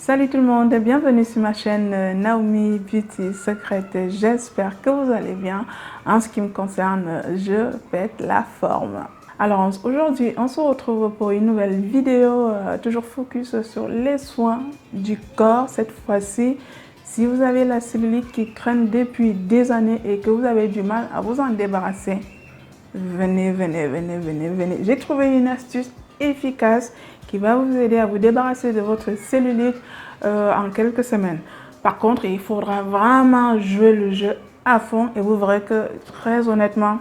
Salut tout le monde, bienvenue sur ma chaîne Naomi Beauty Secrète. J'espère que vous allez bien. En ce qui me concerne, je pète la forme. Alors aujourd'hui, on se retrouve pour une nouvelle vidéo, toujours focus sur les soins du corps. Cette fois-ci, si vous avez la cellulite qui traîne depuis des années et que vous avez du mal à vous en débarrasser, venez. J'ai trouvé une astuce efficace qui va vous aider à vous débarrasser de votre cellulite en quelques semaines. Par contre, il faudra vraiment jouer le jeu à fond et vous verrez que très honnêtement,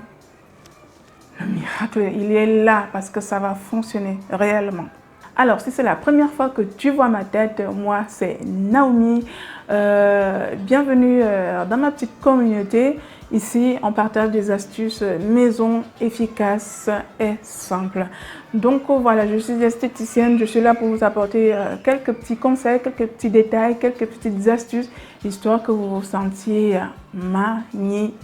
le miracle, il est là parce que ça va fonctionner réellement. Alors, si c'est la première fois que tu vois ma tête, moi c'est Naomi. Bienvenue dans ma petite communauté. Ici, on partage des astuces maison efficaces et simples. Donc voilà, je suis esthéticienne, je suis là pour vous apporter quelques petits conseils, quelques petits détails, quelques petites astuces, histoire que vous vous sentiez magnifique.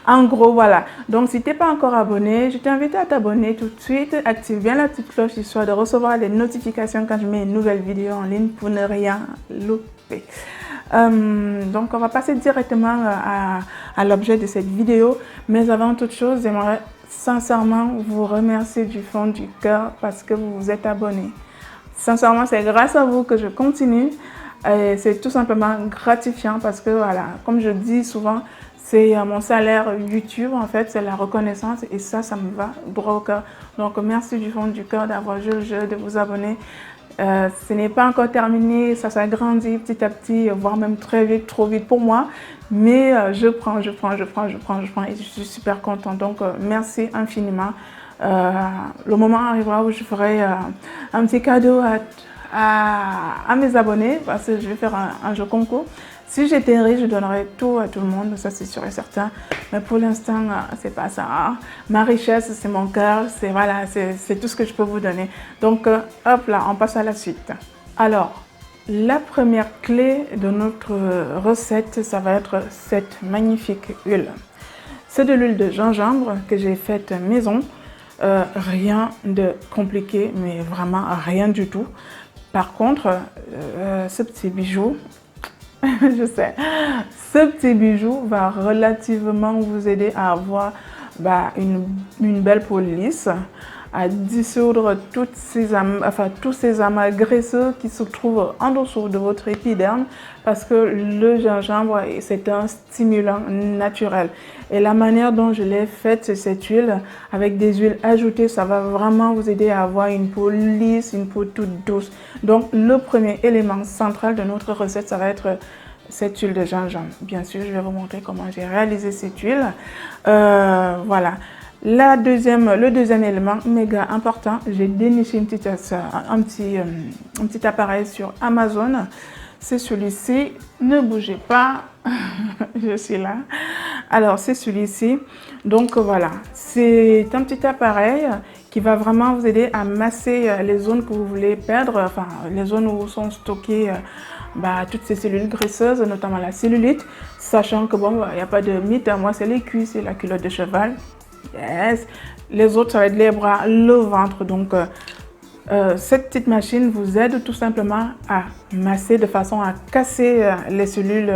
En gros, voilà. Donc, si tu n'es pas encore abonné, je t'invite à t'abonner tout de suite. Active bien la petite cloche, histoire de recevoir les notifications quand je mets une nouvelle vidéo en ligne pour ne rien louper. Donc, on va passer directement à l'objet de cette vidéo. Mais avant toute chose, j'aimerais sincèrement vous remercier du fond du cœur parce que vous vous êtes abonné. Sincèrement, c'est grâce à vous que je continue. C'est tout simplement gratifiant parce que, voilà, comme je dis souvent, c'est mon salaire YouTube, en fait, c'est la reconnaissance et ça me va droit au cœur. Donc, merci du fond du cœur d'avoir joué le jeu, de vous abonner. Ce n'est pas encore terminé, ça s'agrandit petit à petit, voire même très vite, trop vite pour moi. Mais je prends et je suis super contente. Donc, merci infiniment. Le moment arrivera où je ferai un petit cadeau à mes abonnés parce que je vais faire un jeu concours. Si j'étais riche, je donnerais tout à tout le monde, ça c'est sûr et certain. Mais pour l'instant, c'est pas ça. Ma richesse, c'est mon cœur, c'est tout ce que je peux vous donner. Donc, hop là, on passe à la suite. Alors, la première clé de notre recette, ça va être cette magnifique huile. C'est de l'huile de gingembre que j'ai faite maison. Rien de compliqué, mais vraiment rien du tout. Par contre, ce petit bijou, je sais, ce petit bijou va relativement vous aider à avoir une belle peau lisse, à dissoudre tous ces amas graisseux qui se trouvent en dessous de votre épiderme parce que le gingembre, c'est un stimulant naturel. Et la manière dont je l'ai faite, cette huile, avec des huiles ajoutées, ça va vraiment vous aider à avoir une peau lisse, une peau toute douce. Donc, le premier élément central de notre recette, ça va être cette huile de gingembre. Bien sûr, je vais vous montrer comment j'ai réalisé cette huile. Voilà. Le deuxième élément méga important, j'ai déniché un petit appareil sur Amazon. C'est celui-ci. Ne bougez pas, je suis là. Alors, c'est celui-ci. Donc, voilà. C'est un petit appareil qui va vraiment vous aider à masser les zones que vous voulez perdre, enfin, les zones où sont stockées toutes ces cellules graisseuses, notamment la cellulite, sachant que bon, il n'y a pas de mythe. Moi, c'est les cuisses et la culotte de cheval. Yes. Les autres, ça va être les bras, le ventre. Donc, cette petite machine vous aide tout simplement à masser de façon à casser les cellules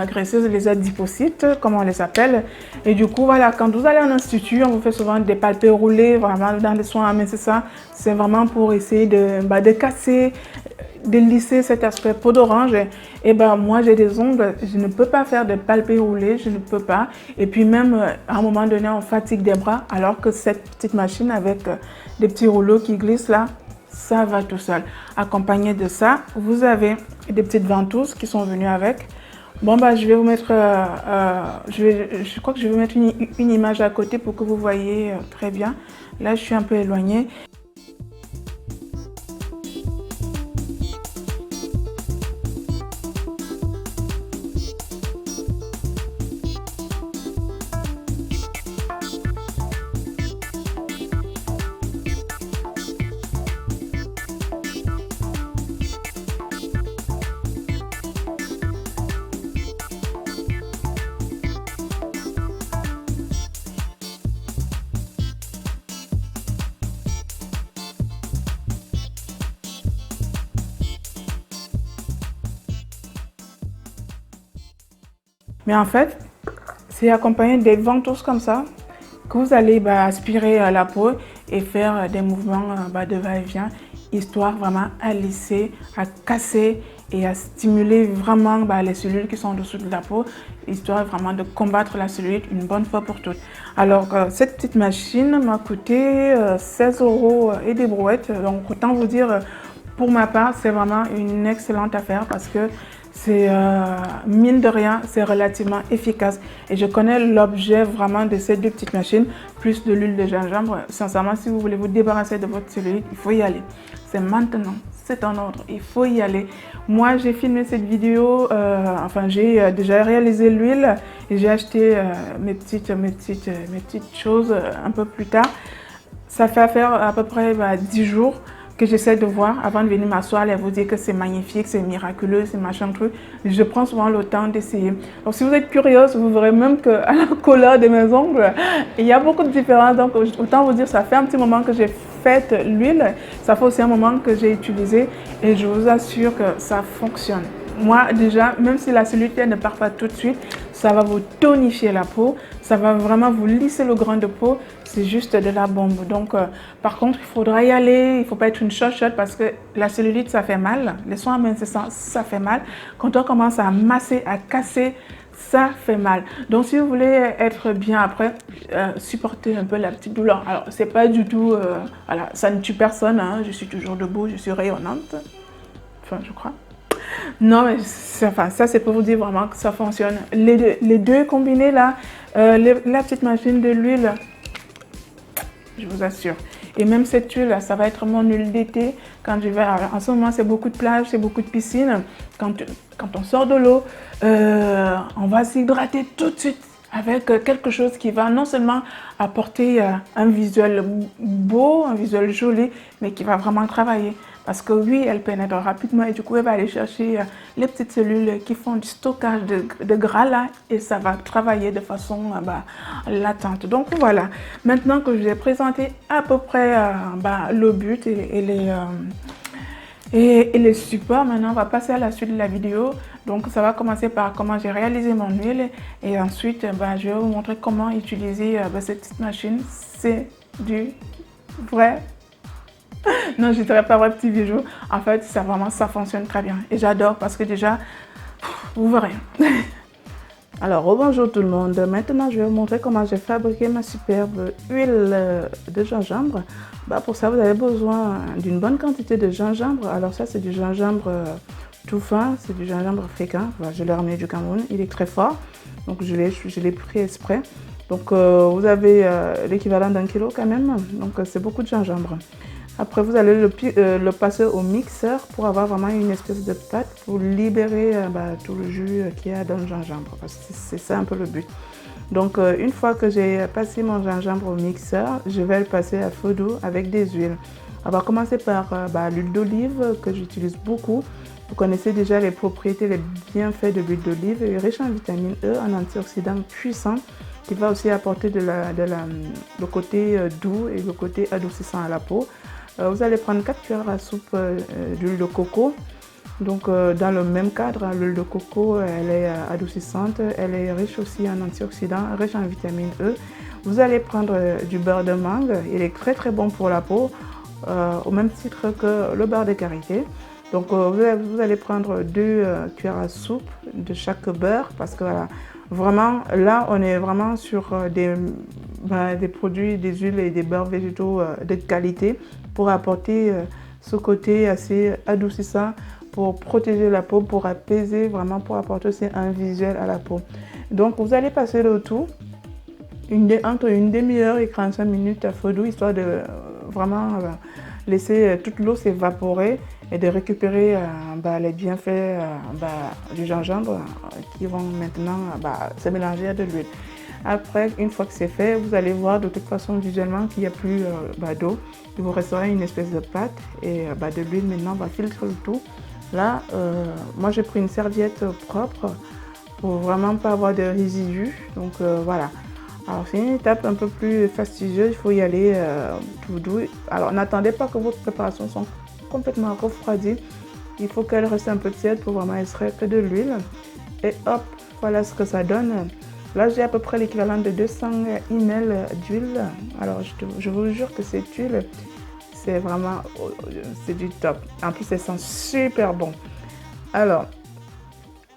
graisseuses, les adipocytes, comme on les appelle. Et du coup, voilà, quand vous allez en institut, on vous fait souvent des palpés roulés, vraiment dans les soins, mais c'est ça, c'est vraiment pour essayer de casser, de lisser cet aspect peau d'orange. Et moi j'ai des ongles, je ne peux pas faire de palpés roulés, je ne peux pas. Et puis même à un moment donné on fatigue des bras, alors que cette petite machine avec des petits rouleaux qui glissent là, ça va tout seul. Accompagné de ça, vous avez des petites ventouses qui sont venues avec. Bon je vais vous mettre, je crois que je vais vous mettre une image à côté pour que vous voyez très bien. Là je suis un peu éloignée. Mais en fait, c'est accompagné des ventouses comme ça que vous allez aspirer la peau et faire des mouvements de va-et-vient, histoire vraiment à lisser, à casser et à stimuler vraiment les cellules qui sont en dessous de la peau, histoire vraiment de combattre la cellulite une bonne fois pour toutes. Alors, cette petite machine m'a coûté 16 € et des brouettes. Donc, autant vous dire, pour ma part, c'est vraiment une excellente affaire parce que c'est, mine de rien, c'est relativement efficace. Et je connais l'objet vraiment de ces deux petites machines, plus de l'huile de gingembre. Sincèrement, si vous voulez vous débarrasser de votre cellulite, il faut y aller. C'est maintenant, c'est en ordre, il faut y aller. Moi, j'ai filmé cette vidéo, j'ai déjà réalisé l'huile et j'ai acheté mes petites choses un peu plus tard. Ça fait affaire à peu près 10 jours que j'essaie de voir avant de venir m'asseoir et vous dire que c'est magnifique, c'est miraculeux, c'est machin truc. Je prends souvent le temps d'essayer. Donc si vous êtes curieuse, vous verrez même qu'à la couleur de mes ongles, il y a beaucoup de différences. Donc autant vous dire, ça fait un petit moment que j'ai fait l'huile, ça fait aussi un moment que j'ai utilisé et je vous assure que ça fonctionne. Moi déjà, même si la cellulite ne part pas tout de suite, ça va vous tonifier la peau, ça va vraiment vous lisser le grain de peau, c'est juste de la bombe. Donc par contre, il faudra y aller, il ne faut pas être une chochotte parce que la cellulite, ça fait mal, les soins amincissants, ça fait mal. Quand on commence à masser, à casser, ça fait mal. Donc si vous voulez être bien après, supportez un peu la petite douleur. Alors c'est pas du tout, voilà, ça ne tue personne, hein. Je suis toujours debout, je suis rayonnante, enfin je crois. Non, mais ça c'est pour vous dire vraiment que ça fonctionne. Les deux combinés là, la petite machine de l'huile, je vous assure. Et même cette huile, ça va être mon huile d'été. Quand je vais, en ce moment, c'est beaucoup de plages, c'est beaucoup de piscines. Quand on sort de l'eau, on va s'hydrater tout de suite avec quelque chose qui va non seulement apporter un visuel beau, un visuel joli, mais qui va vraiment travailler. Parce que oui, elle pénètre rapidement et du coup, elle va aller chercher les petites cellules qui font du stockage de gras là et ça va travailler de façon latente. Donc voilà, maintenant que je vous ai présenté à peu près le but et les supports, maintenant on va passer à la suite de la vidéo. Donc ça va commencer par comment j'ai réalisé mon huile et ensuite je vais vous montrer comment utiliser cette petite machine. C'est du vrai. Non, je ne dirais pas vrai petit bijou. En fait, ça fonctionne très bien. Et j'adore parce que déjà, vous verrez. Alors, bonjour tout le monde. Maintenant, je vais vous montrer comment j'ai fabriqué ma superbe huile de gingembre. Pour ça, vous avez besoin d'une bonne quantité de gingembre. Alors ça, c'est du gingembre tout fin. C'est du gingembre africain. Voilà, je l'ai ramené du Cameroun. Il est très fort. Donc, je l'ai pris exprès. Donc, vous avez l'équivalent d'1 kilo quand même. Donc, c'est beaucoup de gingembre. Après, vous allez le passer au mixeur pour avoir vraiment une espèce de pâte pour libérer tout le jus qu'il y a dans le gingembre. Parce que c'est ça un peu le but. Donc, une fois que j'ai passé mon gingembre au mixeur, je vais le passer à feu doux avec des huiles. On va commencer par l'huile d'olive que j'utilise beaucoup. Vous connaissez déjà les propriétés, les bienfaits de l'huile d'olive. Elle est riche en vitamine E, en antioxydants puissants qui va aussi apporter le côté doux et le côté adoucissant à la peau. Vous allez prendre 4 cuillères à soupe d'huile de coco. Donc dans le même cadre, l'huile de coco, elle est adoucissante, elle est riche aussi en antioxydants, riche en vitamine E. Vous allez prendre du beurre de mangue, il est très très bon pour la peau, au même titre que le beurre de karité. Donc vous allez prendre 2 cuillères à soupe de chaque beurre parce que voilà, vraiment là on est vraiment sur des produits, des huiles et des beurres végétaux de qualité pour apporter ce côté assez adoucissant, pour protéger la peau, pour apaiser, vraiment pour apporter aussi un visuel à la peau. Donc vous allez passer le tout entre une demi-heure et 45 minutes à feu doux, histoire de vraiment laisser toute l'eau s'évaporer et de récupérer les bienfaits du gingembre qui vont maintenant se mélanger à de l'huile. Après, une fois que c'est fait, vous allez voir de toute façon visuellement qu'il n'y a plus d'eau. Il vous restera une espèce de pâte et de l'huile. Maintenant, on va filtrer le tout. Là, moi j'ai pris une serviette propre pour vraiment pas avoir de résidus. Donc voilà. Alors c'est une étape un peu plus fastidieuse, il faut y aller tout doux. Alors n'attendez pas que votre préparation soit complètement refroidie. Il faut qu'elle reste un peu tiède pour vraiment extraire que de l'huile. et hop, voilà ce que ça donne. Là, j'ai à peu près l'équivalent de 200 ml d'huile. Alors, je vous jure que cette huile, c'est vraiment, c'est du top. En plus, elle sent super bon. Alors,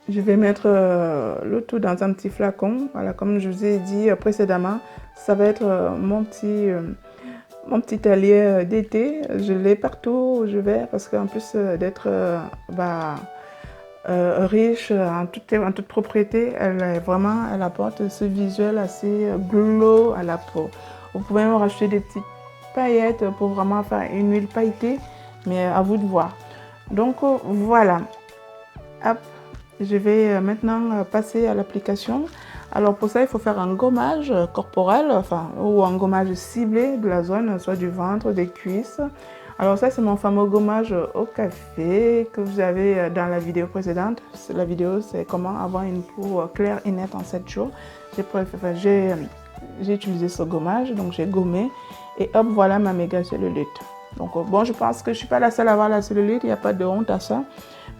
je vais mettre le tout dans un petit flacon. Voilà, comme je vous ai dit précédemment, ça va être mon petit allié d'été. Je l'ai partout où je vais parce qu'en plus d'être riche en toute propriété, elle apporte ce visuel assez glow à la peau. Vous pouvez même racheter des petites paillettes pour vraiment faire une huile pailletée, mais à vous de voir. Donc voilà, hop, je vais maintenant passer à l'application. Alors pour ça, il faut faire un gommage corporel, ou un gommage ciblé de la zone, soit du ventre, des cuisses. Alors ça, c'est mon fameux gommage au café que vous avez dans la vidéo précédente. La vidéo, c'est comment avoir une peau claire et nette en 7 jours. J'ai utilisé ce gommage, donc j'ai gommé. Et hop, voilà ma méga cellulite. Donc bon, je pense que je ne suis pas la seule à avoir la cellulite, il n'y a pas de honte à ça.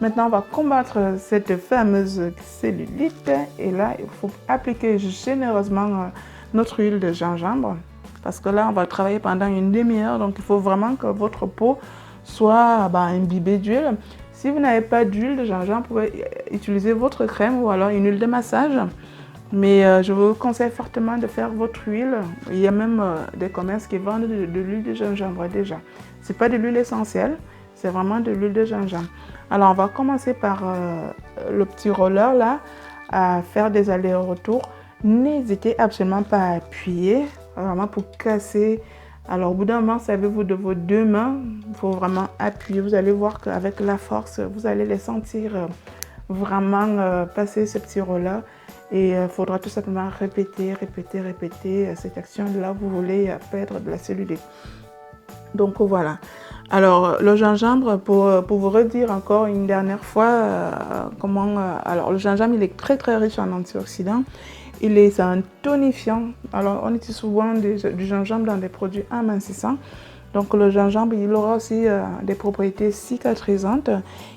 Maintenant, on va combattre cette fameuse cellulite. Et là, il faut appliquer généreusement notre huile de gingembre. Parce que là, on va travailler pendant une demi-heure. Donc, il faut vraiment que votre peau soit imbibée d'huile. Si vous n'avez pas d'huile de gingembre, vous pouvez utiliser votre crème ou alors une huile de massage. Mais je vous conseille fortement de faire votre huile. Il y a même des commerces qui vendent de l'huile de gingembre déjà. Ce n'est pas de l'huile essentielle, c'est vraiment de l'huile de gingembre. Alors, on va commencer par le petit roller là, à faire des allers-retours. N'hésitez absolument pas à appuyer, vraiment pour casser. Alors, au bout d'un moment, savez-vous, de vos deux mains, il faut vraiment appuyer. Vous allez voir qu'avec la force, vous allez les sentir vraiment passer ce petit roller. Et il faudra tout simplement répéter cette action-là. Vous voulez perdre de la cellulite. Donc voilà. Alors le gingembre, pour vous redire encore une dernière fois alors le gingembre, il est très très riche en antioxydants. C'est un tonifiant. Alors on utilise souvent du gingembre dans des produits amincissants. Donc le gingembre, il aura aussi des propriétés cicatrisantes.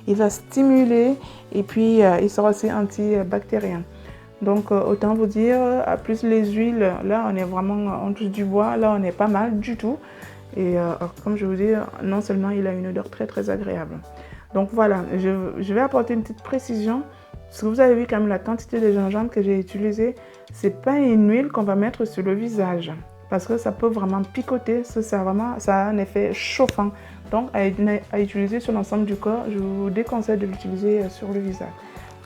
Il va stimuler et puis il sera aussi antibactérien. Donc autant vous dire, à plus les huiles, là on est vraiment, on touche du bois, là on est pas mal du tout. Et comme je vous dis, non seulement il a une odeur très très agréable. Donc voilà, je vais apporter une petite précision. Parce que vous avez vu quand même la quantité de gingembre que j'ai utilisé, c'est pas une huile qu'on va mettre sur le visage. Parce que ça peut vraiment picoter, ça a un effet chauffant. Donc à utiliser sur l'ensemble du corps, je vous déconseille de l'utiliser sur le visage.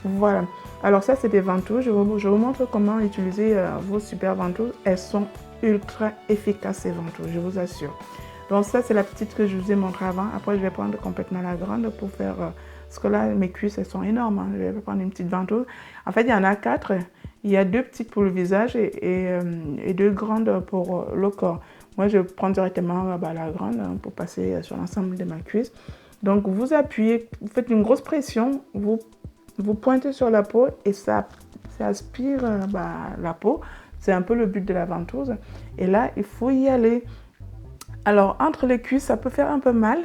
Voilà. Alors ça, c'est des ventouses. Je vous montre comment utiliser vos super ventouses. Elles sont ultra efficaces, ces ventouses, je vous assure. Donc ça, c'est la petite que je vous ai montrée avant. Après, je vais prendre complètement la grande pour faire... parce que là, mes cuisses, elles sont énormes. Hein. Je vais prendre une petite ventouse. En fait, il y en a 4. Il y a 2 petites pour le visage et 2 grandes pour le corps. Moi, je prends directement la grande pour passer sur l'ensemble de ma cuisse. Donc, vous appuyez, vous faites une grosse pression, vous pointez sur la peau et ça aspire la peau. C'est un peu le but de la ventouse. Et là, il faut y aller. Alors, entre les cuisses, ça peut faire un peu mal.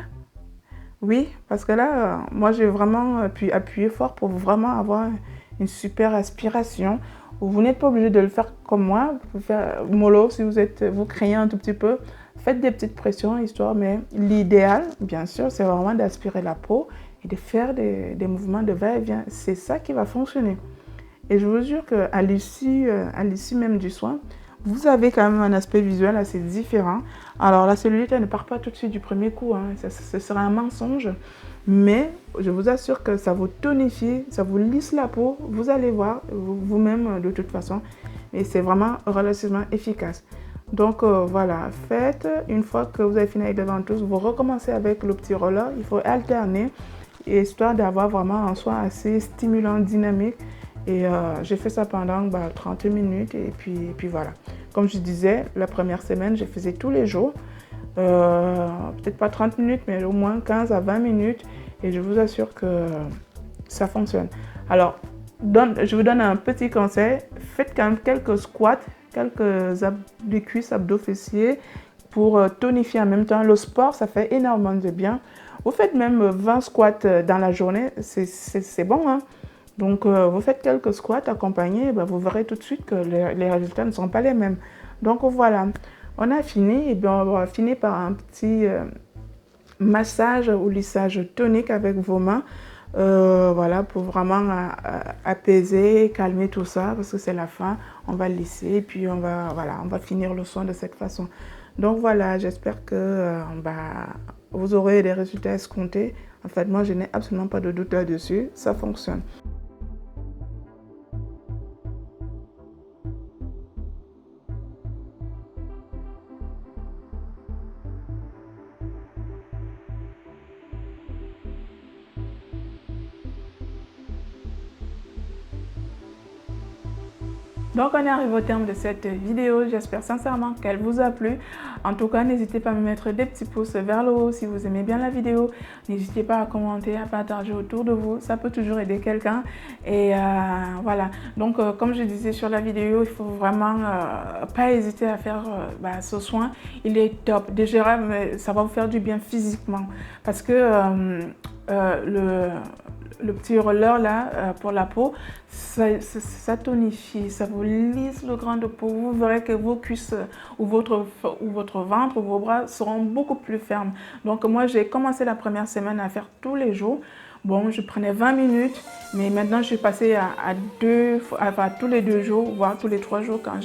Oui, parce que là, moi, j'ai vraiment appuyé fort pour vraiment avoir une super aspiration. Vous n'êtes pas obligé de le faire comme moi. Vous pouvez faire mollo si vous craignez un tout petit peu. Faites des petites pressions, histoire. Mais l'idéal, bien sûr, c'est vraiment d'aspirer la peau et de faire des mouvements de va-et-vient. C'est ça qui va fonctionner. Et je vous jure qu'à l'issue même du soin, vous avez quand même un aspect visuel assez différent. Alors la cellulite, elle ne part pas tout de suite du premier coup. Hein. Ce sera un mensonge. Mais je vous assure que ça vous tonifie, ça vous lisse la peau. Vous allez voir vous-même de toute façon. Et c'est vraiment relativement efficace. Donc voilà, faites. Une fois que vous avez fini avec les ventouses, vous recommencez avec le petit roller. Il faut alterner, histoire d'avoir vraiment un soin assez stimulant, dynamique. Et j'ai fait ça pendant 30 minutes et puis voilà. Comme je disais, la première semaine, je faisais tous les jours. Peut-être pas 30 minutes, mais au moins 15 à 20 minutes. Et je vous assure que ça fonctionne. Alors, je vous donne un petit conseil. Faites quand même quelques squats, quelques abdos cuisses, abdos fessiers pour tonifier en même temps. Le sport, ça fait énormément de bien. Vous faites même 20 squats dans la journée. C'est bon, hein? Donc, vous faites quelques squats accompagnés, ben, vous verrez tout de suite que les résultats ne sont pas les mêmes. Donc, voilà, on a fini. Et bien, on va finir par un petit massage ou lissage tonique avec vos mains. Voilà, pour vraiment apaiser, calmer tout ça, parce que c'est la fin. On va lisser et puis on va finir le soin de cette façon. Donc voilà, j'espère que vous aurez des résultats escomptés. En fait, moi, je n'ai absolument pas de doute là-dessus. Ça fonctionne. Donc on est arrivé au terme de cette vidéo, j'espère sincèrement qu'elle vous a plu. En tout cas, n'hésitez pas à me mettre des petits pouces vers le haut si vous aimez bien la vidéo. N'hésitez pas à commenter, à partager autour de vous, ça peut toujours aider quelqu'un. Et voilà, donc comme je disais sur la vidéo, il faut vraiment pas hésiter à faire ce soin. Il est top, déjà ça va vous faire du bien physiquement parce que le petit roller là pour la peau, ça tonifie, ça vous lisse le grain de peau. Vous verrez que vos cuisses ou votre ventre ou vos bras seront beaucoup plus fermes. Donc moi j'ai commencé la première semaine à faire tous les jours. Bon, je prenais 20 minutes, mais maintenant je suis passée à tous les 2 jours, voire tous les 3 jours quand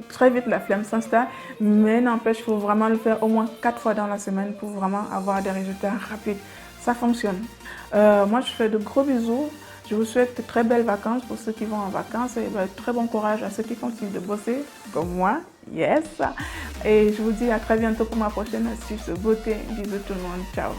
très vite la flemme s'installe. Mais n'empêche, il faut vraiment le faire au moins 4 fois dans la semaine pour vraiment avoir des résultats rapides. Ça fonctionne. Moi, je fais de gros bisous. Je vous souhaite de très belles vacances pour ceux qui vont en vacances et très bon courage à ceux qui continuent de bosser comme moi. Yes! Et je vous dis à très bientôt pour ma prochaine astuce beauté. Bisous tout le monde. Ciao!